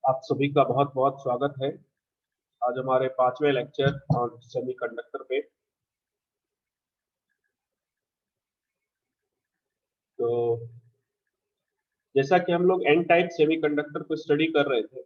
आप सभी का बहुत बहुत स्वागत है आज हमारे 5वें लेक्चर ऑन सेमीकंडक्टर पे। तो जैसा कि हम लोग एन टाइप सेमीकंडक्टर को स्टडी कर रहे थे,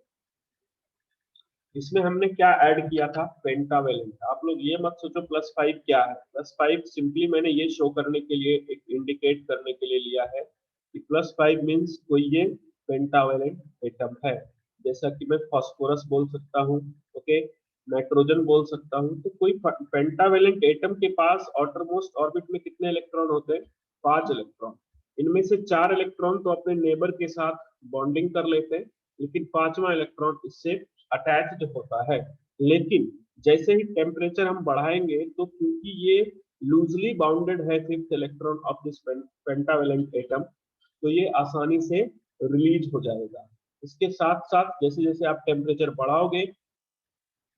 इसमें हमने क्या ऐड किया था? पेंटावेलेंट। आप लोग ये मत सोचो +5 क्या है। +5 सिंपली मैंने ये शो करने के लिए, एक इंडिकेट करने के लिए लिया है कि +5 मीन्स कोई ये पेंटावेलेंट एटम है। जैसा कि मैं फास्फोरस बोल सकता हूँ, ओके, नाइट्रोजन बोल सकता हूँ। तो कोई पेंटावेलेंट एटम के पास आउटरमोस्ट ऑर्बिट में कितने इलेक्ट्रॉन होते हैं? 5 इलेक्ट्रॉन। इनमें से 4 इलेक्ट्रॉन तो अपने नेबर के साथ बॉन्डिंग कर लेते हैं, लेकिन 5वां इलेक्ट्रॉन इससे अटैच्ड होता है। लेकिन जैसे ही टेम्परेचर हम बढ़ाएंगे, तो क्योंकि ये लूजली बाउंडेड है fifth electron of this pentavalent atom, तो ये आसानी से रिलीज हो जाएगा। इसके साथ साथ जैसे जैसे आप टेम्परेचर बढ़ाओगे,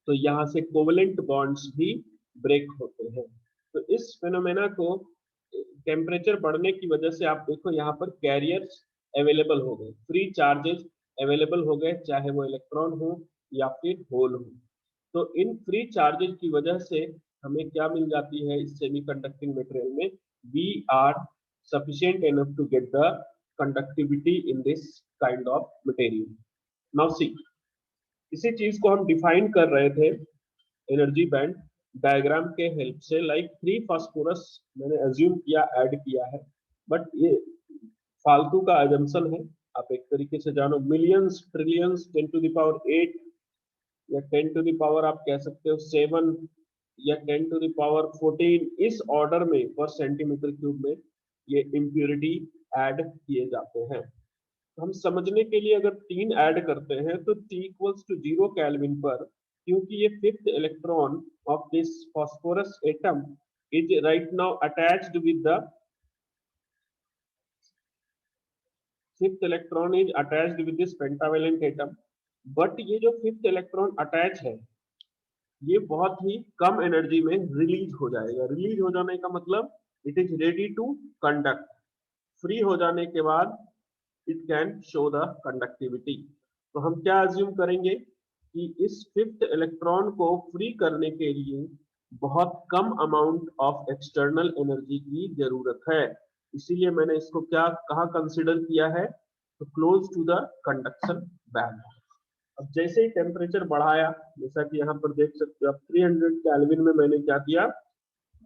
तो यहाँ से कोवेलेंट बॉन्ड्स भी ब्रेक होते हैं। तो इस फेनोमेना को, टेम्परेचर बढ़ने की वजह से, आप देखो यहाँ पर कैरियर्स अवेलेबल हो गए, फ्री चार्जेस अवेलेबल हो गए, चाहे वो इलेक्ट्रॉन हो या फिर होल हो। तो इन फ्री चार्जेस की वजह से हमें क्या मिल जाती है इस सेमीकंडक्टिंग मटेरियल में? We are sufficient enough to get the conductivity in this kind of material. Now see, इसी चीज को हम डिफाइन कर रहे थे एनर्जी बैंड डायग्राम के हेल्प से। लाइक 3 फास्फोरस मैंने अज्यूम किया, ऐड किया है, बट ये फालतू का अजम्पशन है। आप एक तरीके से जानो, मिलियंस, ट्रिलियंस, 10⁸ 8 या 10⁸ आप कह सकते हो 7 या 10⁴ इस ऑर्डर में पर सेंटीमीटर क्यूब में ये इम्प्योरिटी ऐड किए जाते हैं। हम समझने के लिए अगर 3 ऐड करते हैं तो T इक्वल्स टू 0 केल्विन पर, क्योंकि ये fifth electron of this phosphorus atom is right now attached with the fifth electron is attached with this pentavalent atom. But ये जो फिफ्थ इलेक्ट्रॉन अटैच है, ये बहुत ही कम एनर्जी में रिलीज हो जाएगा। रिलीज हो जाने का मतलब it is ready to conduct. Free हो जाने के बाद it can show the conductivity. तो हम क्या अज्यूम करेंगे कि इस फिफ्थ इलेक्ट्रॉन को फ्री करने के लिए बहुत कम अमाउंट ऑफ एक्सटर्नल एनर्जी की जरूरत है। इसीलिए मैंने इसको क्या कहा कंसिडर किया है? तो close to the conduction band. अब जैसे ही टेम्परेचर बढ़ाया, जैसा कि यहाँ पर देख सकते हो आप, 300 केल्विन में मैंने क्या किया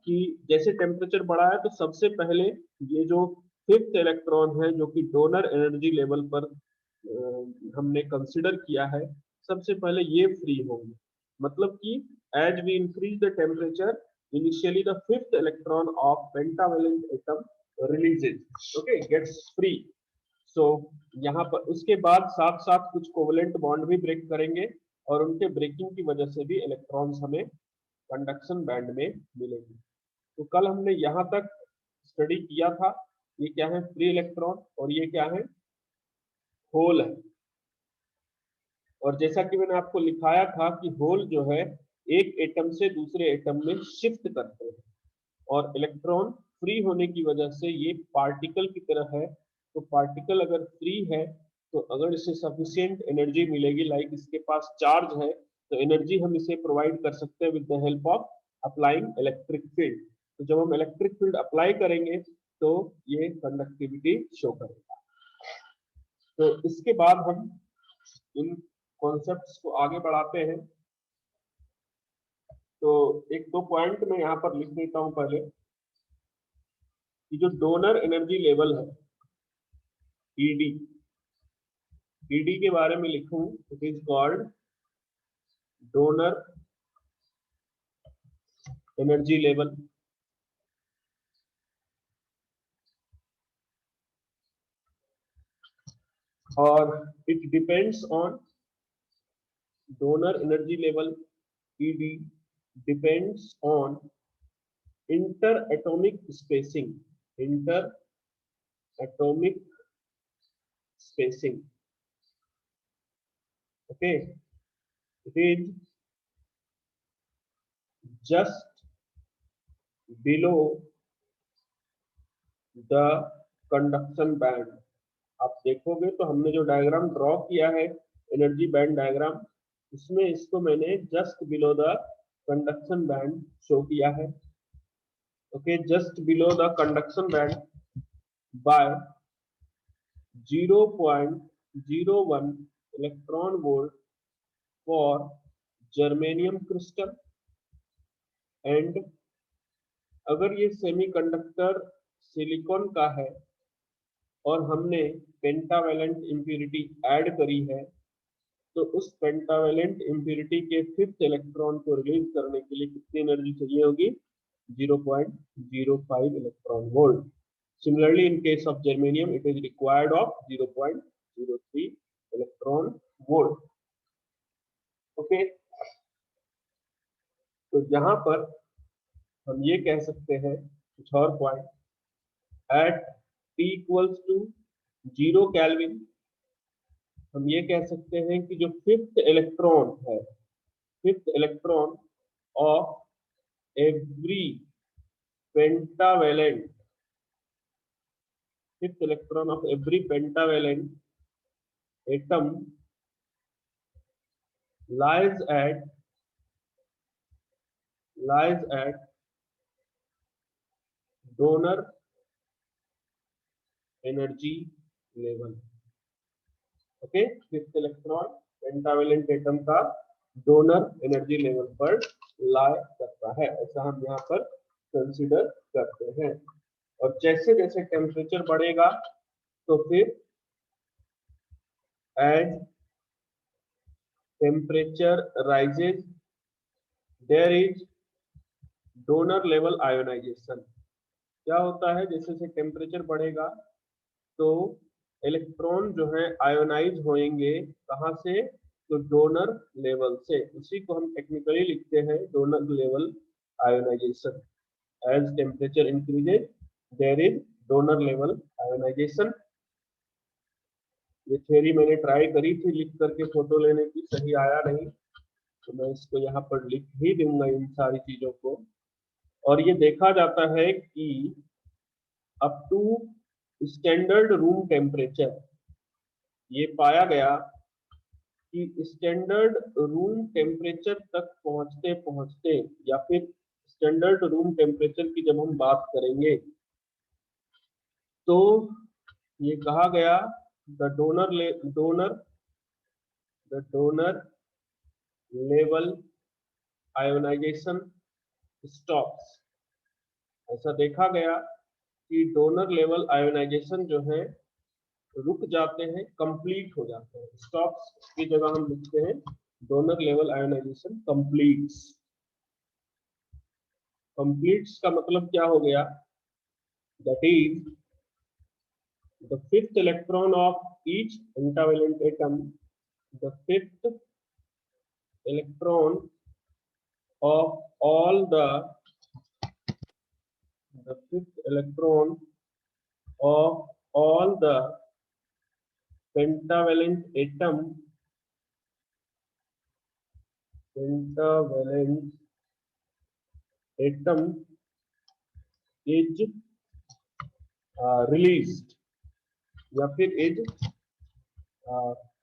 कि जैसे टेम्परेचर बढ़ाया, तो सबसे पहले ये जो फिफ्थ इलेक्ट्रॉन है, जो कि डोनर एनर्जी लेवल पर हमने कंसिडर किया है, सबसे पहले ये फ्री होंगे। मतलब कि as we increase the temperature, initially the fifth electron of pentavalent atom releases, okay, gets free. So यहाँ पर उसके बाद साथ साथ कुछ कोवेलेंट बॉन्ड भी ब्रेक करेंगे, और उनके ब्रेकिंग की वजह से भी इलेक्ट्रॉन्स हमें कंडक्शन बैंड में मिलेंगे। तो कल हमने यहाँ तक स्टडी किया था। ये क्या है? Free electron. और ये क्या है? होल है। और जैसा कि मैंने आपको लिखाया था कि होल जो है एक एटम से दूसरे एटम में शिफ्ट करते हैं, और इलेक्ट्रॉन फ्री होने की वजह से ये पार्टिकल की तरह है। तो पार्टिकल अगर फ्री है, तो अगर इसे सफिशिएंट एनर्जी मिलेगी, लाइक इसके पास चार्ज है, तो एनर्जी हम इसे प्रोवाइड कर सकते हैं with the help of applying electric field. तो जब हम इलेक्ट्रिक फील्ड अप्लाई करेंगे, तो ये कंडक्टिविटी शो करेगा। तो इसके बाद हम इन कॉन्सेप्ट्स को आगे बढ़ाते हैं। तो एक दो पॉइंट मैं यहाँ पर लिख देता हूँ पहले, कि जो डोनर एनर्जी लेवल है ईडी, ईडी के बारे में लिखूं, it is called donor energy level. और it depends on, donor energy level ED depends on inter atomic spacing, inter atomic spacing, okay. It is just below the conduction band. आप देखोगे तो हमने जो डायग्राम ड्रॉ किया है energy band diagram, इसमें इसको मैंने just below the conduction band show किया है। Okay, just below the conduction band by 0.01 electron volt for germanium crystal. And अगर ये सेमीकंडक्टर सिलिकॉन का है और हमने पेंटावेलेंट इम्प्यूरिटी ऐड करी है, तो उस पेंटावेलेंट इम्प्यूरिटी के 5th इलेक्ट्रॉन को रिलीज करने के लिए कितनी एनर्जी चाहिए होगी? 0.05 electron volt. Similarly, in case of germanium, it is required of 0.03 electron volt. Okay, तो यहाँ पर हम ये कह सकते हैं कुछ और point, at T equals to 0 kelvin हम ये कह सकते हैं कि जो 5th इलेक्ट्रॉन है, 5th electron of every pentavalent, 5th electron of every pentavalent atom lies at donor energy level. Okay, 5th electron pentavalent atom का डोनर एनर्जी लेवल पर लाई करता है, ऐसा हम यहाँ पर कंसीडर करते हैं। और जैसे जैसे टेम्परेचर बढ़ेगा तो फिर as temperature rises there is donor level ionisation. क्या होता है, जैसे जैसे टेम्परेचर बढ़ेगा तो इलेक्ट्रॉन जो है आयोनाइज होंगे, कहाँ से? तो डोनर लेवल से। उसी को हम टेक्निकली लिखते हैं donor level ionisation. As temperature increases there is donor level ionisation. ये थ्योरी मैंने ट्राई करी थी लिख करके फोटो लेने की, सही आया नहीं, तो मैं इसको यहाँ पर लिख ही दूंगा इन सारी चीजों को। और ये देखा जाता है कि up to standard room temperature, ये पाया गया कि स्टैंडर्ड रूम टेम्परेचर तक पहुंचते पहुंचते, या फिर स्टैंडर्ड रूम टेम्परेचर की जब हम बात करेंगे तो ये कहा गया the donor level ionisation stops. ऐसा देखा गया कि डोनर लेवल आयोनाइजेशन जो है रुक जाते हैं, कंप्लीट हो जाते हैं। स्टॉप्स की जगह हम लिखते हैं donor level ionisation completes. Completes का मतलब क्या हो गया? That is the 5th electron of each pentavalent atom, the 5th electron of all the 5th electron of all the pentavalent atom is released या फिर is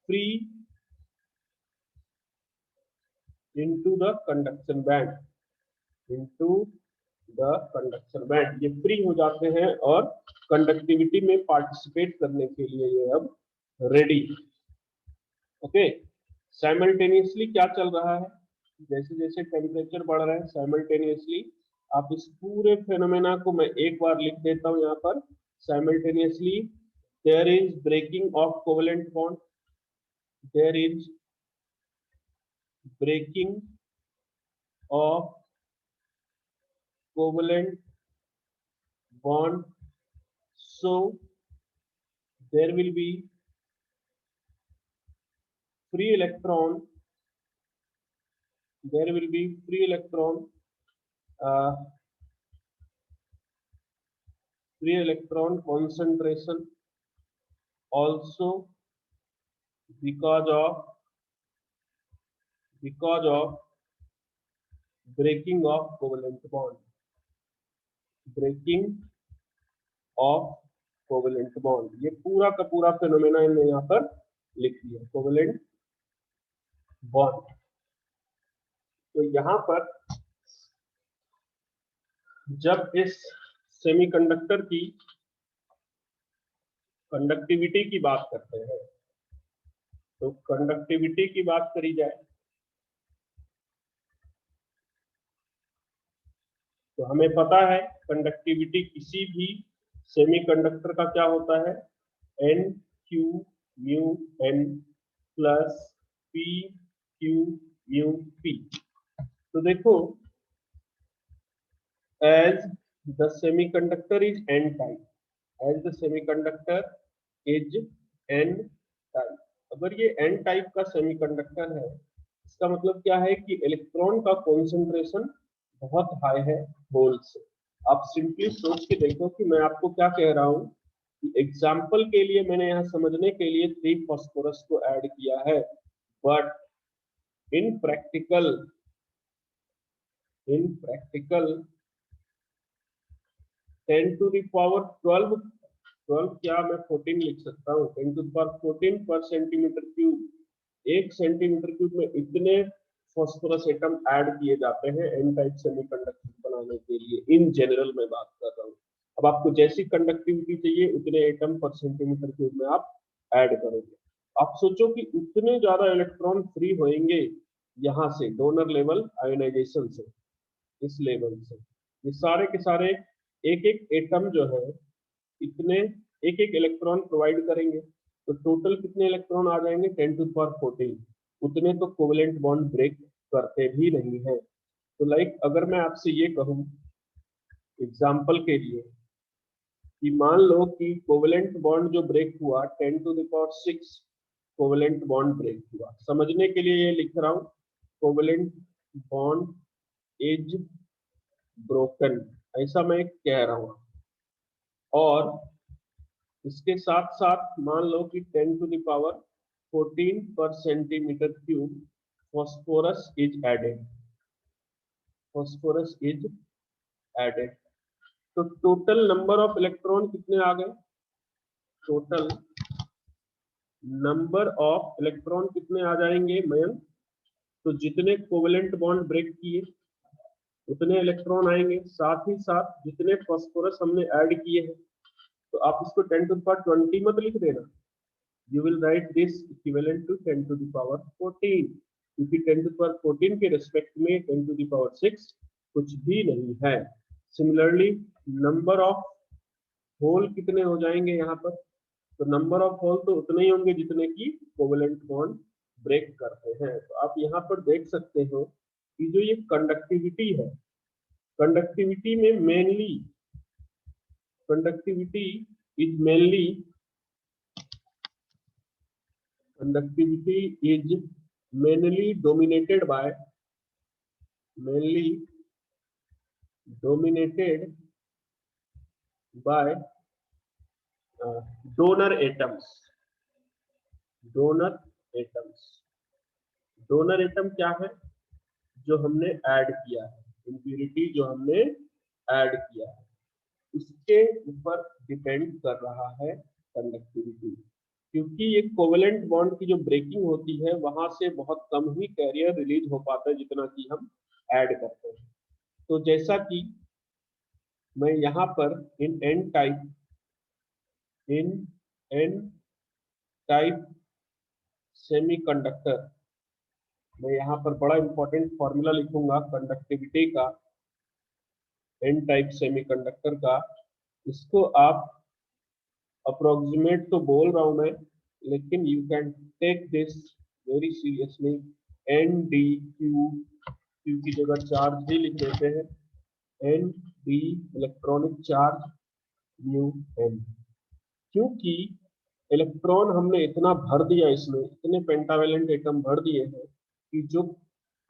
free into the conduction band, ये free हो जाते हैं और conductivity में participate करने के लिए ये अब रेडी। ओके, साइमल्टेनियसली क्या चल रहा है? जैसे जैसे टेम्परेचर बढ़ रहा है, साइमल्टेनियसली आप इस पूरे फेनोमेना को मैं एक बार लिख देता हूं यहाँ पर। Simultaneously there is breaking of covalent bond, there is breaking of covalent bond, so there will be free electron, free electron concentration also because of breaking of covalent bond, breaking of covalent bond। ये पूरा का पूरा phenomena इन्होंने यहाँ पर लिख दिया। Covalent bond. तो यहाँ पर जब इस सेमीकंडक्टर की कंडक्टिविटी की बात करते हैं, तो कंडक्टिविटी की बात करी जाए तो हमें पता है कंडक्टिविटी किसी भी सेमीकंडक्टर का क्या होता है, N Q mu N plus P Q mu P. तो देखो, as the semiconductor is n type, as the semiconductor is n type, अगर ये n टाइप का सेमीकंडक्टर है, इसका मतलब क्या है कि इलेक्ट्रॉन का कॉन्सेंट्रेशन बहुत हाई है होल से। आप सिंपली सोच के देखो कि मैं आपको क्या कह रहा हूं कि एग्जाम्पल के लिए मैंने यहाँ समझने के लिए 3 फास्फोरस को ऐड किया है, but in practical 10 to the power 12 क्या मैं 14 लिख सकता हूँ, 10 to the power 14 पर सेंटीमीटर क्यूब। 1 सेंटीमीटर क्यूब में इतने फास्फोरस एटम ऐड किए जाते हैं एन टाइप सेमीकंडक्टर बनाने के लिए। इन जनरल में बात कर रहा हूँ। अब आपको जैसी कंडक्टिविटी चाहिए उतने एटम पर सेंटीमीटर क्यूब में आप ऐड करोगे। आप सोचो कि उतने ज्यादा इलेक्ट्रॉन फ्री होंगे यहाँ से डोनर लेवल आयोनाइजेशन से, इस लेवल से। ये सारे के सारे एक एक एटम जो है इतने एक एक इलेक्ट्रॉन प्रोवाइड करेंगे, तो टोटल कितने इलेक्ट्रॉन आ जाएंगे, 10 to the power 14। उतने तो कोवेलेंट बॉन्ड ब्रेक करते भी नहीं है। तो लाइक अगर मैं आपसे ये कहूँ एग्जाम्पल के लिए कि मान लो कि कोवेलेंट बॉन्ड जो ब्रेक हुआ 10 to the power 6 covalent bond break हुआ। समझने के लिए ये लिख रहा हूँ, कोवेलेंट बॉन्ड इज ब्रोकन, ऐसा मैं कह रहा हूँ। और इसके साथ साथ मान लो कि 10 to the power 14 पर centimetre cube phosphorus is added, phosphorus is added. तो टोटल नंबर ऑफ इलेक्ट्रॉन कितने आ गए, टोटल नंबर ऑफ इलेक्ट्रॉन कितने आ जाएंगे मैम, तो जितने कोवेलेंट बॉन्ड ब्रेक किए उतने इलेक्ट्रॉन आएंगे, साथ ही साथ जितने फॉस्फोरस हमने ऐड किए हैं। तो आप इसको 10 to the power 20 मत लिख देना, you will write this equivalent to 10 to the power 14, क्योंकि 10 to the power 14 के रिस्पेक्ट में 10 to the power 6 कुछ भी नहीं है। सिमिलरली नंबर ऑफ होल कितने हो जाएंगे यहाँ पर, तो नंबर ऑफ होल तो उतने ही होंगे जितने की कोवेलेंट बॉन्ड ब्रेक करते हैं। तो आप यहाँ पर देख सकते हो कि जो ये कंडक्टिविटी है, कंडक्टिविटी में mainly conductivity is mainly conductivity is mainly dominated by donor atoms, donor atoms। Donor atom क्या है, जो हमने ऐड किया है, इम्प्यूरिटी जो हमने ऐड किया है, इसके ऊपर डिपेंड कर रहा है कंडक्टिविटी। क्योंकि ये कोवेलेंट बॉन्ड की जो ब्रेकिंग होती है वहां से बहुत कम ही कैरियर रिलीज हो पाता है जितना कि हम ऐड करते हैं। तो जैसा कि मैं यहाँ पर इन एन टाइप सेमीकंडक्टर, मैं यहाँ पर बड़ा इंपॉर्टेंट फॉर्मूला लिखूंगा कंडक्टिविटी का, एन टाइप सेमीकंडक्टर का। इसको आप अप्रोक्सीमेट तो बोल रहा हूं मैं, लेकिन you can take this very seriously. N D Q, Q की जगह चार्ज भी लिख देते हैं, N D electronic charge mu N. क्योंकि इलेक्ट्रॉन हमने इतना भर दिया, इसमें इतने पेंटावेलेंट एटम भर दिए हैं कि जो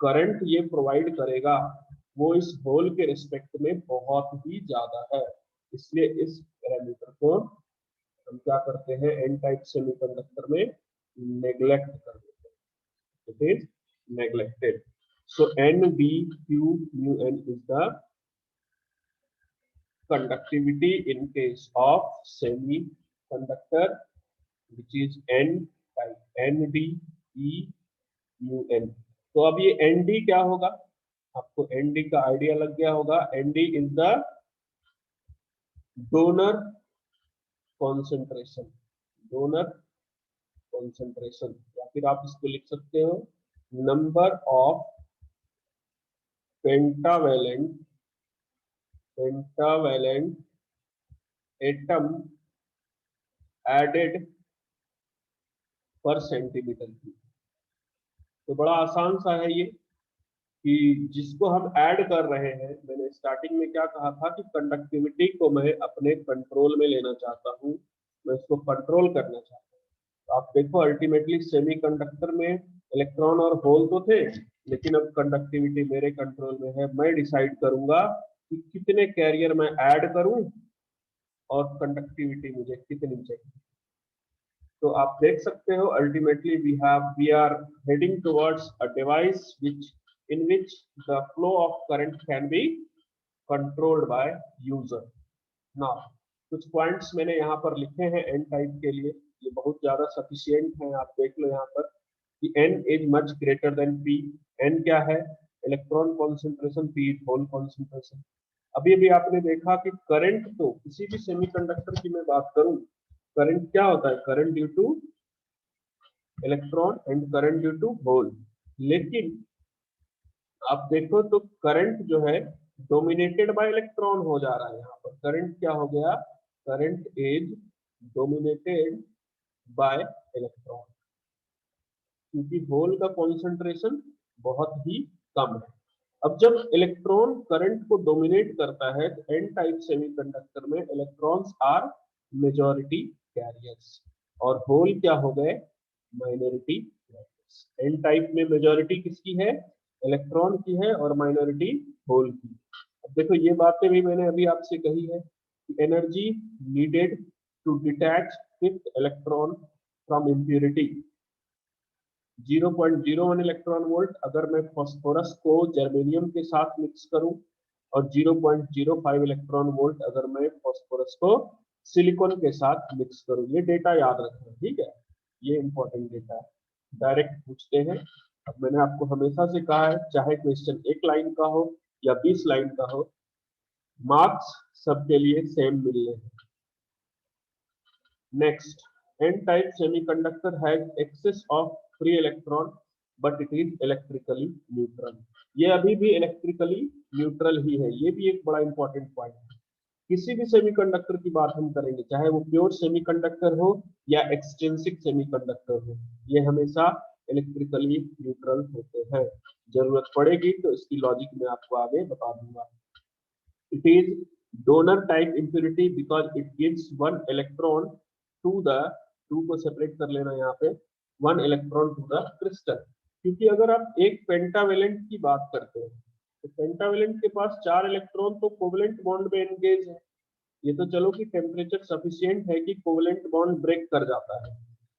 करंट ये प्रोवाइड करेगा वो इस होल के रिस्पेक्ट में बहुत ही ज्यादा है। इसलिए इस पैरामीटर को हम क्या करते हैं, एन टाइप सेमीकंडक्टर में नेग्लेक्ट कर देते हैं, it is neglected. So N D Q mu N is the conductivity in case of semiconductor which is n type, NdE UN। तो अब ये ND क्या होगा, आपको ND का आइडिया लग गया होगा। ND is the donor concentration, donor concentration, या फिर आप इसको लिख सकते हो number of pentavalent atom added per centimetre cube. तो बड़ा आसान सा है ये कि जिसको हम ऐड कर रहे हैं, मैंने स्टार्टिंग में क्या कहा था कि कंडक्टिविटी को मैं अपने कंट्रोल में लेना चाहता हूँ, मैं इसको कंट्रोल करना चाहता हूँ। तो आप देखो अल्टीमेटली सेमीकंडक्टर में इलेक्ट्रॉन और होल तो थे, लेकिन अब कंडक्टिविटी मेरे कंट्रोल में है। मैं डिसाइड करूंगा कि कितने कैरियर मैं ऐड करूं और कंडक्टिविटी मुझे कितनी चाहिए। तो आप देख सकते हो ultimately we are heading towards a device in which the flow of current can be controlled by user. Now, कुछ पॉइंट्स मैंने यहाँ पर लिखे हैं N टाइप के लिए, ये बहुत ज्यादा सफिशिएंट है। आप देख लो यहाँ पर कि N is much greater than P। N क्या है, electron concentration, P is hole concentration. अभी अभी आपने देखा कि करंट, तो किसी भी सेमीकंडक्टर की मैं बात करूं, करंट क्या होता है, current due to electron and current due to hole. लेकिन आप देखो तो करंट जो है डोमिनेटेड बाय इलेक्ट्रॉन हो जा रहा है। यहाँ पर करंट क्या हो गया, current is dominated by electron, क्योंकि होल का कॉन्सेंट्रेशन बहुत ही कम है। अब जब इलेक्ट्रॉन करंट को डोमिनेट करता है तो एन टाइप सेमीकंडक्टर में इलेक्ट्रॉन्स आर मेजॉरिटी कैरियर्स और होल क्या हो गए, माइनॉरिटी कैरियर्स। एन टाइप में मेजॉरिटी किसकी है, इलेक्ट्रॉन की है, और माइनॉरिटी होल की। अब देखो ये बातें भी मैंने अभी आपसे कही है कि energy needed to detach fifth electron from impurity 0.01 electron volt अगर मैं फास्फोरस को जर्मेनियम के साथ मिक्स करूं, और 0.05 इलेक्ट्रॉन वोल्ट अगर मैं फास्फोरस को सिलिकॉन के साथ मिक्स करूं। ये डेटा याद रखना, ठीक है, ये इंपॉर्टेंट डेटा है, डायरेक्ट पूछते हैं। अब मैंने आपको हमेशा से कहा है, चाहे क्वेश्चन 1 लाइन का हो या 20 लाइन का हो, मार्क्स सबके लिए सेम मिलने हैं। Next, n type semiconductor has excess of free electron but it is electrically neutral। ये अभी भी इलेक्ट्रिकली न्यूट्रल ही है, ये भी एक बड़ा इंपॉर्टेंट पॉइंट है। किसी भी सेमीकंडक्टर की बात हम करेंगे, चाहे वो प्योर सेमीकंडक्टर हो या एक्सट्रिंसिक सेमीकंडक्टर हो, ये हमेशा इलेक्ट्रिकली न्यूट्रल होते हैं। जरूरत पड़ेगी तो इसकी लॉजिक मैं आपको आगे बता दूंगा। It is donor type impurity because it gives one electron to the, to को सेपरेट कर लेना यहाँ पे, one electron to the crystal. क्योंकि अगर आप एक पेंटावेलेंट की बात करते हैं तो पेंटावेलेंट के पास 4 इलेक्ट्रॉन तो कोवलेंट बॉन्ड में एंगेज है। ये तो चलो कि टेम्परेचर सफिशिएंट है कि कोवलेंट बॉन्ड ब्रेक कर जाता है।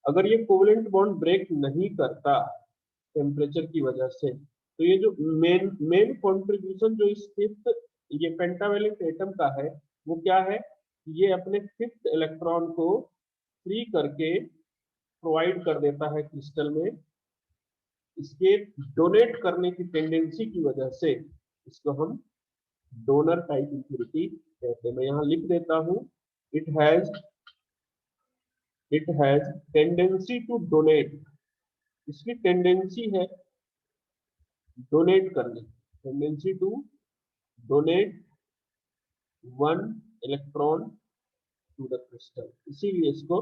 अगर ये कोवलेंट बॉन्ड ब्रेक नहीं करता टेम्परेचर की वजह से, तो ये जो मेन कॉन्ट्रीब्यूशन जो इस फिफ्थ ये पेंटावेलेंट एटम का है वो क्या है, ये अपने फिफ्थ इलेक्ट्रॉन को फ्री करके प्रोवाइड कर देता है क्रिस्टल में। इसके डोनेट करने की टेंडेंसी की वजह से इसको हम डोनर टाइप इंप्योरिटी कहते हैं। मैं यहाँ लिख देता हूँ, it has tendency to donate, इसकी टेंडेंसी है डोनेट करने, tendency to donate one electron to the crystal. इसीलिए इसको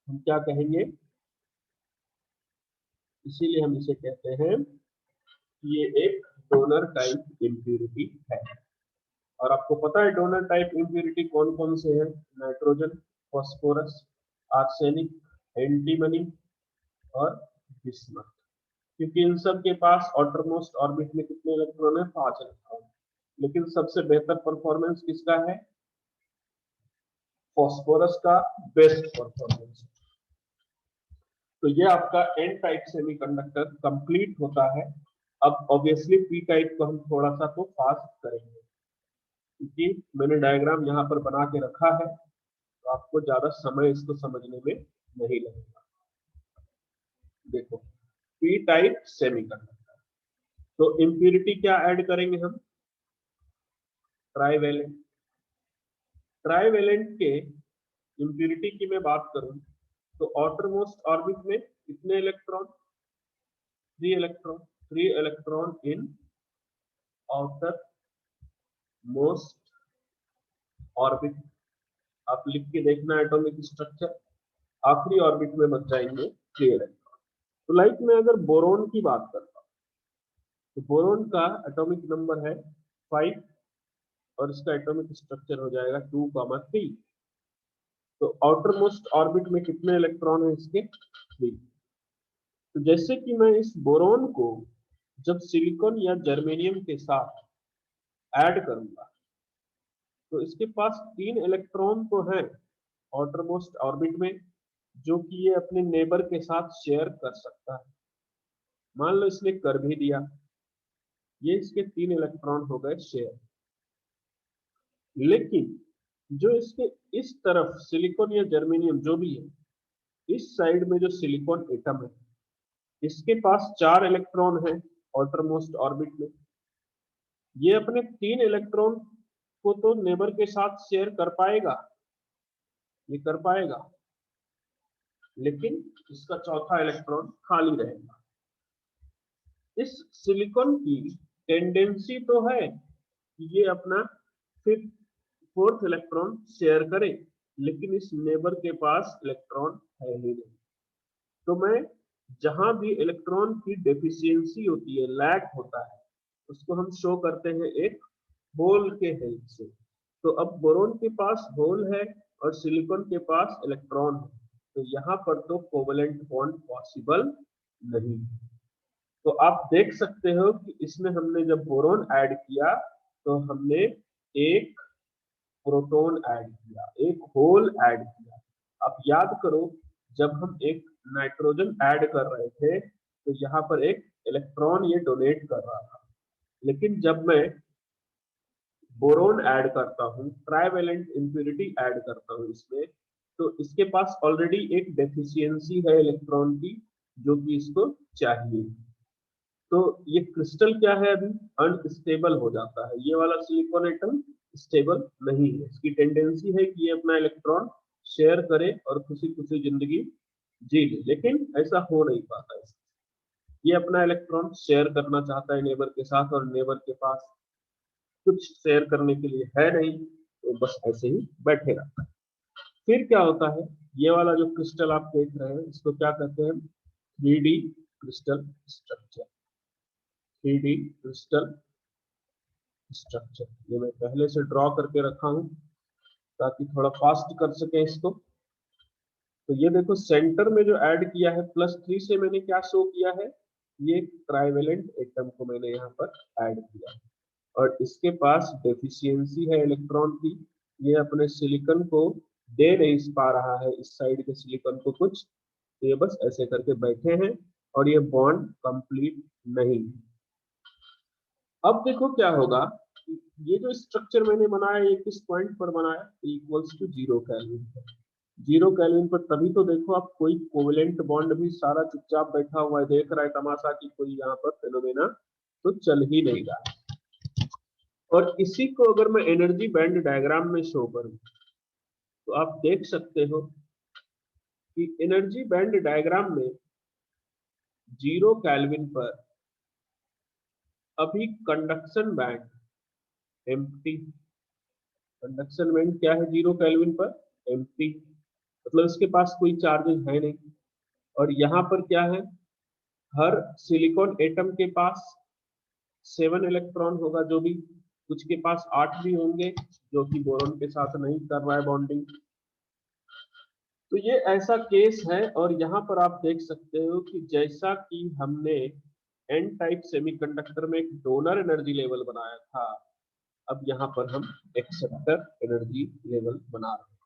हम क्या कहेंगे, इसीलिए हम इसे कहते हैं ये एक डोनर टाइप इंप्योरिटी है। और आपको पता है डोनर टाइप इंप्योरिटी कौन कौन से हैं, नाइट्रोजन, फास्फोरस, आर्सेनिक, एंटीमनी और बिस्मथ। क्योंकि इन सब के पास आउटरमोस्ट ऑर्बिट में कितने इलेक्ट्रॉन है, 5 इलेक्ट्रॉन। लेकिन सबसे बेहतर परफॉर्मेंस किसका है, फास्फोरस का बेस्ट परफॉर्मेंस। तो ये आपका एन टाइप सेमीकंडक्टर कंप्लीट होता है। अब ऑब्वियसली पी टाइप को हम थोड़ा सा तो फास्ट करेंगे, क्योंकि मैंने डायग्राम यहाँ पर बना के रखा है तो आपको ज्यादा समय इसको समझने में नहीं लगेगा। देखो पी टाइप सेमीकंडक्टर। तो इम्प्यूरिटी क्या ऐड करेंगे हम? ट्राइवेलेंट। ट्राइवेलेंट के इम्प्यूरिटी की मैं बात करूं तो आउटर मोस्ट ऑर्बिट में कितने electron? 3 electron. 3 electron in outer most orbit. आप लिख के देखना एटॉमिक स्ट्रक्चर, आखिरी ऑर्बिट में बच जाएंगे 3 इलेक्ट्रॉन। तो लाइक मैं अगर बोरोन की बात करता हूं तो बोरोन का एटॉमिक नंबर है 5 और इसका एटॉमिक स्ट्रक्चर हो जाएगा 2,3। तो आउटर मोस्ट ऑर्बिट में कितने इलेक्ट्रॉन है इसके? 3। तो जैसे कि मैं इस बोरोन को जब सिलिकॉन या जर्मेनियम के साथ ऐड करूंगा तो इसके पास 3 इलेक्ट्रॉन तो हैं आउटर मोस्ट ऑर्बिट में, जो कि ये अपने नेबर के साथ शेयर कर सकता है। मान लो इसने कर भी दिया, ये इसके 3 इलेक्ट्रॉन हो गए शेयर। लेकिन जो इसके इस तरफ सिलिकॉन या जर्मेनियम जो भी है, इस साइड में जो सिलिकॉन एटम है, इसके पास 4 इलेक्ट्रॉन है आउटर मोस्ट ऑर्बिट में। ये अपने 3 इलेक्ट्रॉन को तो नेबर के साथ शेयर कर पाएगा, ये कर पाएगा, लेकिन इसका चौथा इलेक्ट्रॉन खाली रहेगा। इस सिलिकॉन की टेंडेंसी तो है कि ये अपना फिफ्थ फोर्थ इलेक्ट्रॉन शेयर करे, लेकिन इस नेबर के पास इलेक्ट्रॉन है ही नहीं। तो मैं जहां भी इलेक्ट्रॉन की डेफिशिएंसी होती है, लैक होता है, उसको हम शो करते हैं एक होल के हेल्प से। तो अब बोरोन के पास होल है और सिलिकॉन के पास इलेक्ट्रॉन है, तो यहाँ पर तो कोवेलेंट बॉन्ड पॉसिबल नहीं। तो आप देख सकते हो कि इसमें हमने जब बोरोन ऐड किया तो हमने एक प्रोटॉन ऐड किया, एक होल ऐड किया। आप याद करो, जब हम एक नाइट्रोजन ऐड कर रहे थे तो यहाँ पर एक इलेक्ट्रॉन ये डोनेट कर रहा था, लेकिन जब मैं बोरोन ऐड करता हूँ, ट्राइवेलेंट इम्प्यूरिटी ऐड करता हूँ इसमें, तो इसके पास ऑलरेडी एक डेफिशिएंसी है इलेक्ट्रॉन की, जो कि इसको चाहिए। तो ये क्रिस्टल क्या है, अभी अनस्टेबल हो जाता है। ये वाला सिलिकॉन एटम स्टेबल नहीं है, इसकी टेंडेंसी है कि ये अपना इलेक्ट्रॉन शेयर करे और खुशी खुशी जिंदगी जी ले, लेकिन ऐसा हो नहीं पाता है। ये अपना इलेक्ट्रॉन शेयर करना चाहता है नेबर के साथ, और नेबर के पास कुछ शेयर करने के लिए है नहीं, तो बस ऐसे ही बैठे रहता है। फिर क्या होता है, ये वाला जो क्रिस्टल आप देख रहे हैं, इसको क्या कहते हैं? 3D crystal structure. 3D crystal structure, ये मैं पहले से ड्रॉ करके रखा हूं ताकि थोड़ा फास्ट कर सके इसको। तो ये देखो, सेंटर में जो ऐड किया है +3 से, मैंने क्या शो किया है? ये ट्राइवेलेंट एटम को मैंने यहाँ पर ऐड किया, और इसके पास डेफिशिएंसी है इलेक्ट्रॉन की। ये अपने सिलिकॉन को दे नहीं पा रहा है, इस साइड के सिलिकॉन को कुछ, तो ये बस ऐसे करके बैठे हैं और ये बॉन्ड कंप्लीट नहीं। अब देखो क्या होगा, ये जो स्ट्रक्चर मैंने बनाया, ये किस पॉइंट पर बनाया? इक्वल्स टू 0 केल्विन पर। 0 केल्विन पर तभी तो देखो, आप कोई कोवेलेंट बॉन्ड भी सारा चुपचाप बैठा हुआ है, देख रहा है तमाशा की कोई यहाँ पर फेनोमेना तो चल ही नहीं रहा। और इसी को अगर मैं एनर्जी बैंड डायग्राम में शो करूं तो आप देख सकते हो कि एनर्जी बैंड डायग्राम में 0 केल्विन पर अभी conduction band empty. Conduction band क्या है 0 केल्विन पर? एम्प्टी, मतलब इसके पास कोई चार्जेस है नहीं। और यहाँ पर क्या है, हर सिलिकॉन एटम के पास 7 इलेक्ट्रॉन होगा, जो भी, कुछ के पास 8 भी होंगे, जो कि बोरोन के साथ नहीं कर रहा है बॉन्डिंग। तो ये ऐसा केस है, और यहाँ पर आप देख सकते हो कि जैसा कि हमने एन टाइप सेमीकंडक्टर में एक डोनर एनर्जी लेवल बनाया था, अब यहाँ पर हम एक्सेप्टर एनर्जी लेवल बना रहे हैं।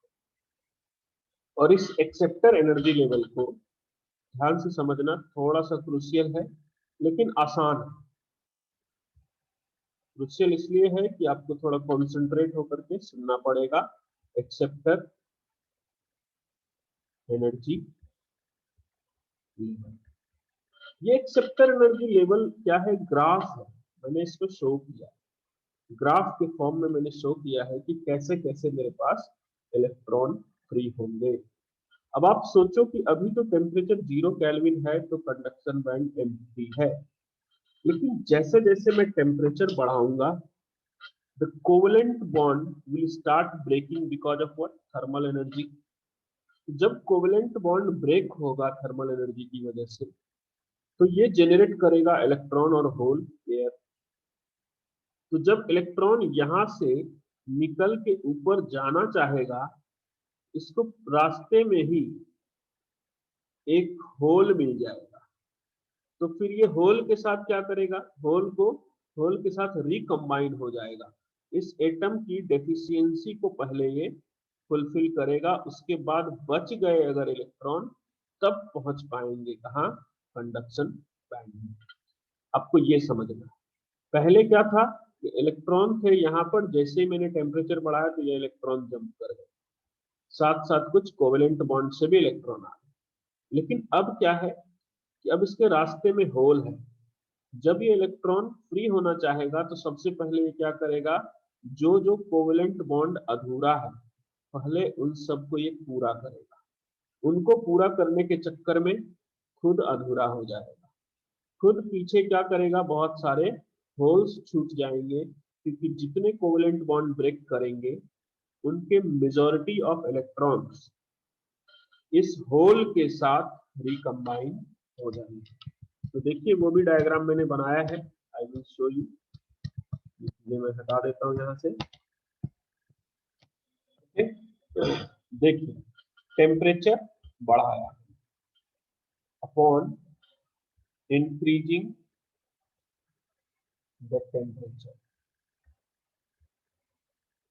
और इस एक्सेप्टर एनर्जी लेवल को ध्यान से समझना, थोड़ा सा क्रूशियल है लेकिन आसान है। क्रूशियल इसलिए है कि आपको थोड़ा कॉन्सेंट्रेट होकर के सुनना पड़ेगा। एक्सेप्टर एनर्जी लेवल, ये एक्सेप्टर एनर्जी लेवल क्या है, ग्राफ है, मैंने इसको शो किया, ग्राफ के फॉर्म में मैंने शो किया है कि कैसे कैसे मेरे पास इलेक्ट्रॉन फ्री होंगे। अब आप सोचो कि अभी तो टेम्परेचर 0 केल्विन है तो कंडक्शन बैंड एम्प्टी है, लेकिन जैसे जैसे मैं टेम्परेचर बढ़ाऊंगा the covalent bond will start breaking because of what, thermal energy. जब कोवेलेंट बॉन्ड ब्रेक होगा थर्मल एनर्जी की वजह से, तो ये जेनरेट करेगा इलेक्ट्रॉन और होल पेयर। तो जब इलेक्ट्रॉन यहां से निकल के ऊपर जाना चाहेगा, इसको रास्ते में ही एक होल मिल जाएगा, तो फिर ये होल के साथ क्या करेगा, होल के साथ रिकम्बाइन हो जाएगा। इस एटम की डेफिशिएंसी को पहले ये फुलफिल करेगा, उसके बाद बच गए अगर इलेक्ट्रॉन तब पहुंच पाएंगे कहाँ, कंडक्शन बैंड में। आपको ये समझना है। पहले क्या था कि इलेक्ट्रॉन थे यहाँ पर, जैसे ही मैंने टेम्परेचर बढ़ाया तो ये इलेक्ट्रॉन जंप कर गए, साथ साथ कुछ कोवेलेंट बॉन्ड से भी इलेक्ट्रॉन आ गए। लेकिन अब क्या है कि अब इसके रास्ते में होल है, जब ये इलेक्ट्रॉन फ्री होना चाहेगा तो सबसे पहले ये क्या करेगा, जो जो कोवेलेंट बॉन्ड अधूरा है पहले उन सबको ये पूरा करेगा, उनको पूरा करने के चक्कर में खुद अधूरा हो जाएगा, खुद पीछे क्या करेगा, बहुत सारे होल्स छूट जाएंगे, क्योंकि जितने कोवेलेंट बॉन्ड ब्रेक करेंगे उनके मेजॉरिटी ऑफ इलेक्ट्रॉन्स इस होल के साथ रिकम्बाइन हो जाएंगे। तो देखिए वो भी डायग्राम मैंने बनाया है, आई विल शो यू। ये मैं हटा देता हूं यहां से। देखिए टेम्परेचर बढ़ाया upon increasing the temperature,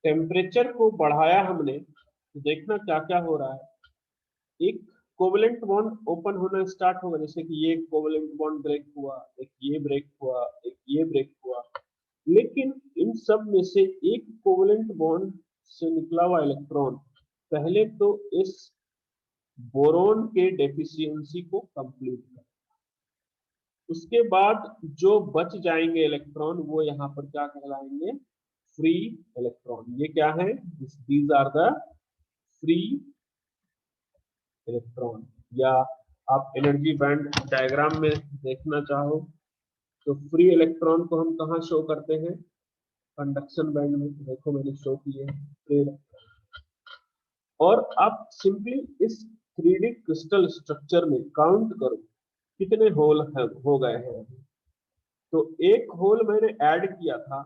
temperature को बढ़ाया हमने तो देखना क्या क्या हो रहा है। एक कोवेलेंट बॉन्ड ओपन होना स्टार्ट होगा, जैसे कि ये कोवेलेंट बॉन्ड ब्रेक हुआ, एक ये ब्रेक हुआ, एक ये ब्रेक हुआ, लेकिन इन सब में से एक कोवेलेंट बॉन्ड से निकला हुआ इलेक्ट्रॉन पहले तो इस बोरोन के डेफिशिएंसी को कंप्लीट कर, उसके बाद जो बच जाएंगे इलेक्ट्रॉन वो यहाँ पर क्या कहलाएंगे, फ्री इलेक्ट्रॉन। ये क्या है, these are the free electron. या आप एनर्जी बैंड डायग्राम में देखना चाहो तो फ्री इलेक्ट्रॉन को हम कहाँ शो करते हैं, कंडक्शन बैंड में। देखो मैंने शो किए फ्री इलेक्ट्रॉन। और आप सिंपली इस 3D क्रिस्टल स्ट्रक्चर में काउंट करो कितने होल हो गए हैं। तो एक होल मैंने ऐड किया था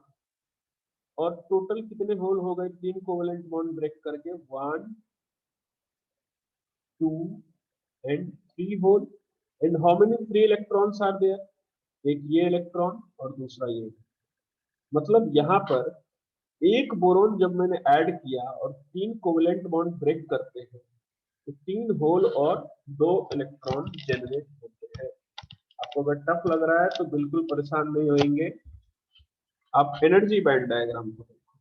और टोटल कितने होल हो गए, 3 कोवेलेंट बॉन्ड ब्रेक करके, 1 2 एंड 3 होल। And how many free electrons are there, एक ये इलेक्ट्रॉन और दूसरा ये। मतलब यहाँ पर एक बोरोन जब मैंने ऐड किया और 3 कोवेलेंट बॉन्ड ब्रेक करते हैं तो 3 होल और 2 इलेक्ट्रॉन जनरेट होते हैं। आपको अगर टफ लग रहा है तो बिल्कुल परेशान नहीं होंगे, आप एनर्जी बैंड डायग्राम को देखो,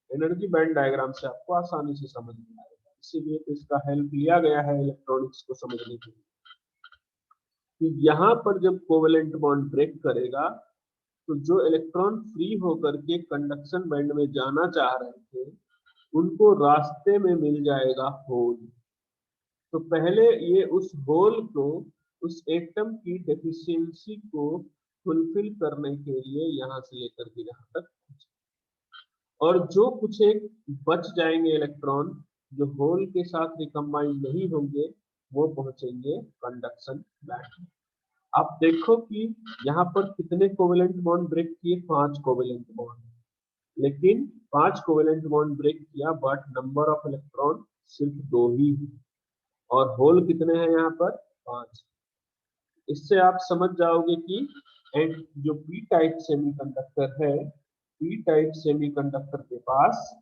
एनर्जी बैंड डायग्राम से आपको आसानी से समझ में आएगा। इसीलिए तो इसका हेल्प लिया गया है इलेक्ट्रॉनिक्स को समझने के लिए कि यहाँ पर जब कोवेलेंट बॉन्ड ब्रेक करेगा तो जो इलेक्ट्रॉन फ्री होकर के कंडक्शन बैंड में जाना चाह रहे थे उनको रास्ते में मिल जाएगा होल। तो पहले ये उस होल को, उस एटम की डेफिशिएंसी को फुलफिल करने के लिए यहाँ से लेकर के यहाँ तक, और जो कुछ एक बच जाएंगे इलेक्ट्रॉन जो होल के साथ रिकम्बाइन नहीं होंगे वो पहुंचेंगे कंडक्शन बैंड में। आप देखो कि यहाँ पर कितने कोवेलेंट बॉन्ड ब्रेक किए, 5 कोवेलेंट बॉन्ड, लेकिन 5 कोवेलेंट बॉन्ड ब्रेक किया बट नंबर ऑफ इलेक्ट्रॉन सिर्फ 2 ही, और होल कितने हैं यहाँ पर, 5। इससे आप समझ जाओगे कि एंड जो पी टाइप सेमीकंडक्टर है, पी टाइप सेमीकंडक्टर के पास,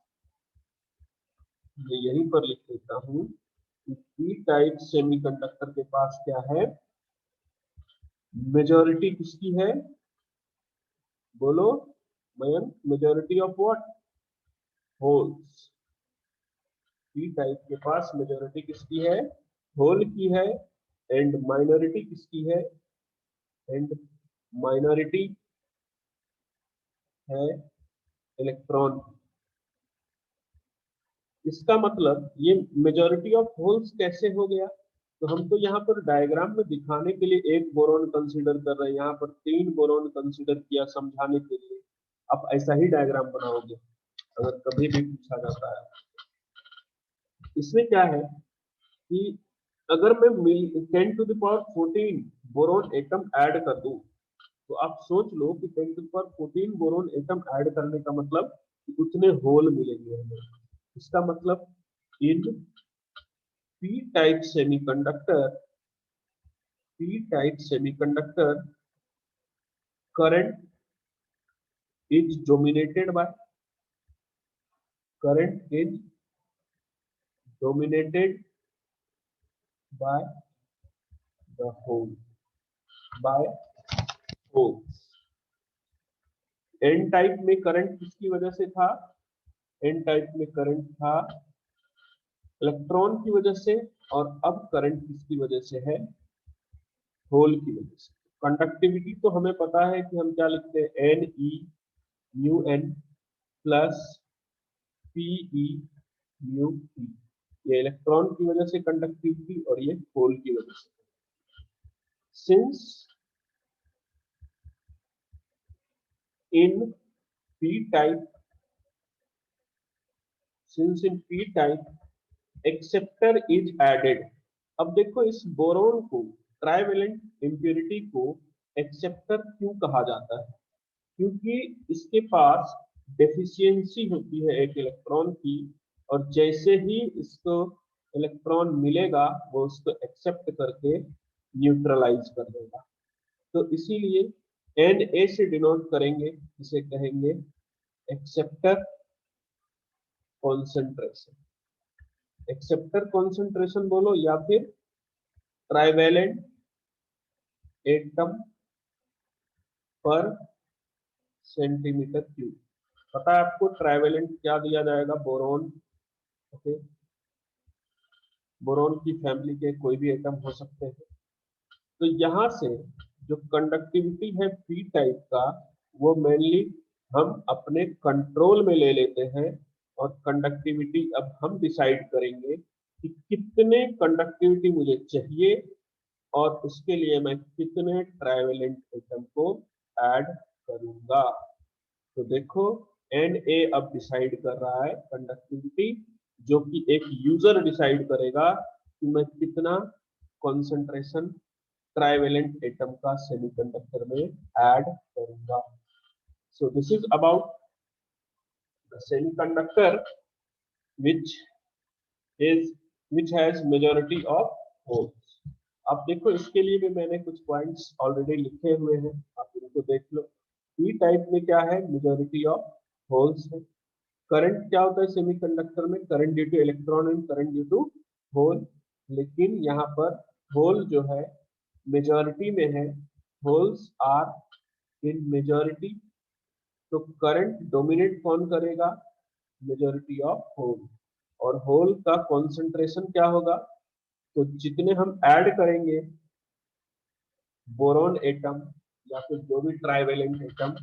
मैं यहीं पर लिख देता हूं कि पी टाइप सेमीकंडक्टर के पास क्या है, मेजॉरिटी किसकी है, बोलो Mayank, majority of what, holes. P type के पास मेजॉरिटी किसकी है, होल की है, एंड माइनॉरिटी किसकी है, एंड माइनॉरिटी है इलेक्ट्रॉन। इसका मतलब ये मेजॉरिटी ऑफ होल्स कैसे हो गया? तो हम तो यहाँ पर डायग्राम में दिखाने के लिए एक बोरॉन कंसीडर कर रहे हैं, यहाँ पर 3 बोरॉन कंसीडर किया समझाने के लिए। आप ऐसा ही डायग्राम बनाओगे अगर कभी भी पूछा जाता है। इसमें क्या है कि अगर मैं 10 to the power 14 boron atom add कर दूं, तो आप सोच लो कि 10 to the power 14 boron atom add करने का मतलब कि उतने होल मिलेंगे हमें। इसका मतलब in P type semiconductor, P type semiconductor current is dominated by, current is dominated by the hole, by holes। N type में करंट किसकी वजह से था? एन टाइप में करंट था इलेक्ट्रॉन की वजह से, और अब करंट किसकी वजह से है? होल की वजह से। कंडक्टिविटी तो हमें पता है कि हम क्या लिखते हैं, N E mu N plus P E mu E. ये इलेक्ट्रॉन की वजह से कंडक्टिविटी और ये होल की वजह से। Since in P type, since in P type acceptor is added. अब देखो इस बोरोन को, ट्राइवेलेंट इंप्योरिटी को एक्सेप्टर क्यों कहा जाता है? क्योंकि इसके पास डेफिशिएंसी होती है एक इलेक्ट्रॉन की, और जैसे ही इसको इलेक्ट्रॉन मिलेगा वो उसको एक्सेप्ट करके न्यूट्रलाइज कर देगा। तो इसीलिए Na से डिनोट करेंगे, इसे कहेंगे एक्सेप्टर कॉन्सेंट्रेशन। एक्सेप्टर कॉन्सेंट्रेशन बोलो या फिर ट्राइवेलेंट एटम पर सेंटीमीटर क्यूब। पता है आपको ट्राइवेलेंट क्या दिया जाएगा? बोरोन। ओके, बोरोन की फैमिली के कोई भी एटम हो सकते हैं। तो यहाँ से जो कंडक्टिविटी है पी टाइप का, वो मेनली हम अपने कंट्रोल में ले लेते हैं, और कंडक्टिविटी अब हम डिसाइड करेंगे कि कितने कंडक्टिविटी मुझे चाहिए और उसके लिए मैं कितने ट्राइवेलेंट एटम को ऐड करूंगा। तो देखो Na अब डिसाइड कर रहा है कंडक्टिविटी, जो कि एक यूजर डिसाइड करेगा कि मैं कितना कंसंट्रेशन ट्राइवेलेंट एटम का सेमीकंडक्टर में ऐड करूंगा। So this is about the semiconductor which is which has majority of holes। आप देखो इसके लिए भी मैंने कुछ पॉइंट्स ऑलरेडी लिखे हुए हैं, आप इनको देख लो। पी टाइप में क्या है? मेजॉरिटी ऑफ होल्स है। करंट क्या होता है सेमीकंडक्टर में? Current due to electron and current due to hole. लेकिन यहाँ पर होल जो है मेजॉरिटी में है, होल्स आर इन मेजॉरिटी। तो करंट डोमिनेट कौन करेगा? Majority of hole. और होल का कॉन्सेंट्रेशन क्या होगा? तो जितने हम ऐड करेंगे बोरोन एटम या फिर जो भी ट्राइवेलेंट एटम,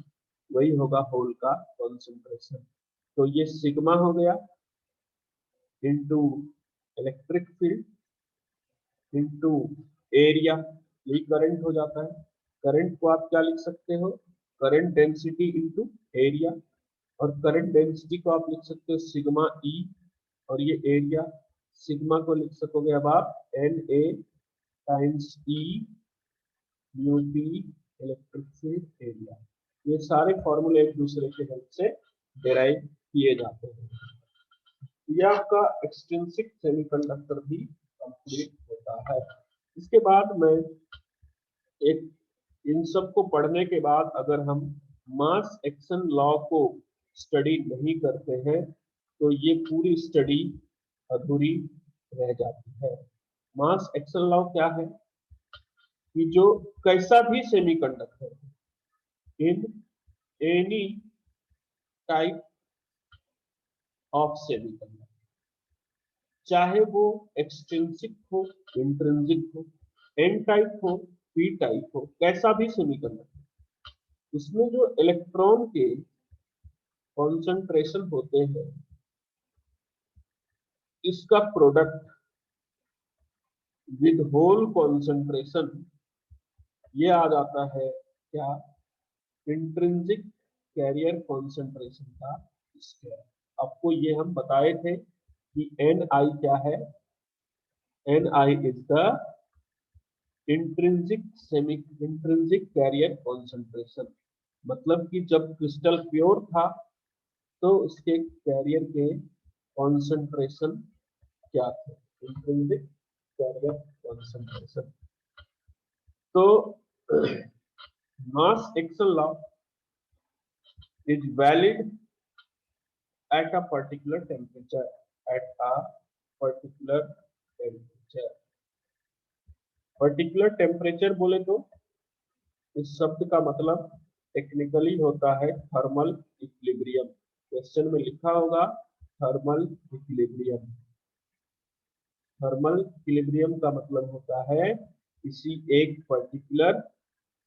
वही होगा होल का कॉन्सेंट्रेशन। तो ये सिग्मा हो गया into electric field into area, यही करंट हो जाता है। करंट को आप क्या लिख सकते हो? Current density into area. और करंट डेंसिटी को आप लिख सकते हो सिग्मा ई, और ये एरिया सिग्मा को लिख सकोगे अब आप N A times E mu T electric field area. ये सारे फॉर्मूले एक दूसरे के हेल्प से डेराइव किए जाते हैं। यह आपका एक्सट्रिंसिक सेमीकंडक्टर भी कंप्लीट होता है। इसके बाद में एक, इन सब को पढ़ने के बाद अगर हम मास एक्शन लॉ को स्टडी नहीं करते हैं तो ये पूरी स्टडी अधूरी रह जाती है। मास एक्शन लॉ क्या है? कि जो कैसा भी semiconductor in any type of semiconductor, चाहे वो एक्सट्रिंसिक हो इंट्रिंसिक हो, एन टाइप हो पी टाइप हो, कैसा भी सेमीकंडक्टर, उसमें जो इलेक्ट्रॉन के कॉन्सेंट्रेशन होते हैं इसका प्रोडक्ट विद होल कॉन्सेंट्रेशन ये आ जाता है क्या, इंट्रिंसिक कैरियर कॉन्सेंट्रेशन का स्क्वायर। आपको ये हम बताए थे कि एन आई क्या है, N I is the intrinsic carrier concentration, मतलब कि जब क्रिस्टल प्योर था तो उसके कैरियर के कॉन्सेंट्रेशन क्या थे, इंट्रिंसिक कैरियर कॉन्सेंट्रेशन। तो mass action law is valid at a particular temperature, at a particular temperature। Particular temperature बोले तो इस शब्द का मतलब टेक्निकली होता है थर्मल इक्विलिब्रियम। क्वेश्चन में लिखा होगा थर्मल इक्विलिब्रियम। थर्मल इक्विलिब्रियम का मतलब होता है किसी एक पर्टिकुलर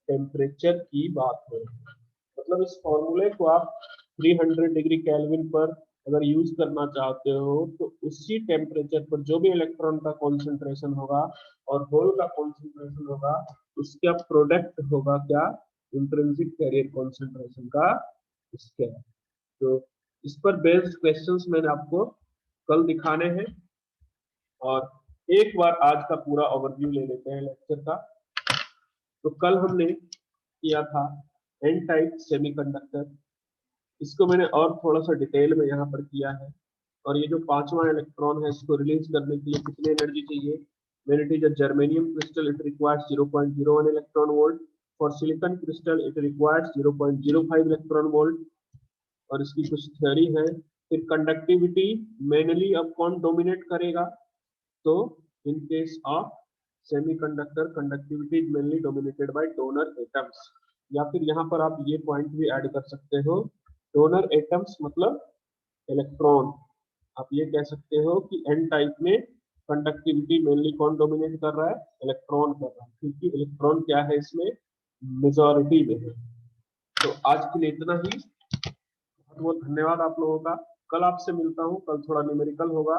टेम्परेचर की बात हो। मतलब इस फॉर्मूले को आप 300 डिग्री केल्विन पर अगर यूज करना चाहते हो तो उसी टेम्परेचर पर जो भी इलेक्ट्रॉन का कॉन्सेंट्रेशन होगा और होल का कॉन्सेंट्रेशन होगा उसका प्रोडक्ट होगा क्या, इंट्रिंसिक कैरियर कॉन्सेंट्रेशन का स्क्वायर। तो इस पर बेस्ड क्वेश्चंस मैंने आपको कल दिखाने हैं और एक बार आज का पूरा ओवरव्यू ले लेते हैं लेक्चर का। तो कल हमने किया था एन टाइप सेमीकंडक्टर, इसको मैंने और थोड़ा सा डिटेल में यहाँ पर किया है। और ये जो पांचवा इलेक्ट्रॉन है इसको रिलीज करने के लिए कितनी एनर्जी चाहिए, when it is a germanium crystal it requires 0.01 electron volt, for silicon crystal it requires 0.05 electron volt। और इसकी कुछ थ्योरी है। फिर कंडक्टिविटी मेनली अब कौन डोमिनेट करेगा, तो in case of semiconductor conductivity is mainly dominated by donor atoms. या फिर यहाँ पर आप ये पॉइंट भी ऐड कर सकते हो, डोनर एटम्स मतलब इलेक्ट्रॉन। आप ये कह सकते हो कि एन टाइप में कंडक्टिविटी मेनली कौन डोमिनेट कर रहा है, इलेक्ट्रॉन कर रहा है, क्योंकि इलेक्ट्रॉन क्या है इसमें मेजॉरिटी में है। तो आज के लिए इतना ही, बहुत बहुत धन्यवाद आप लोगों का। कल आपसे मिलता हूँ, कल थोड़ा न्यूमेरिकल होगा।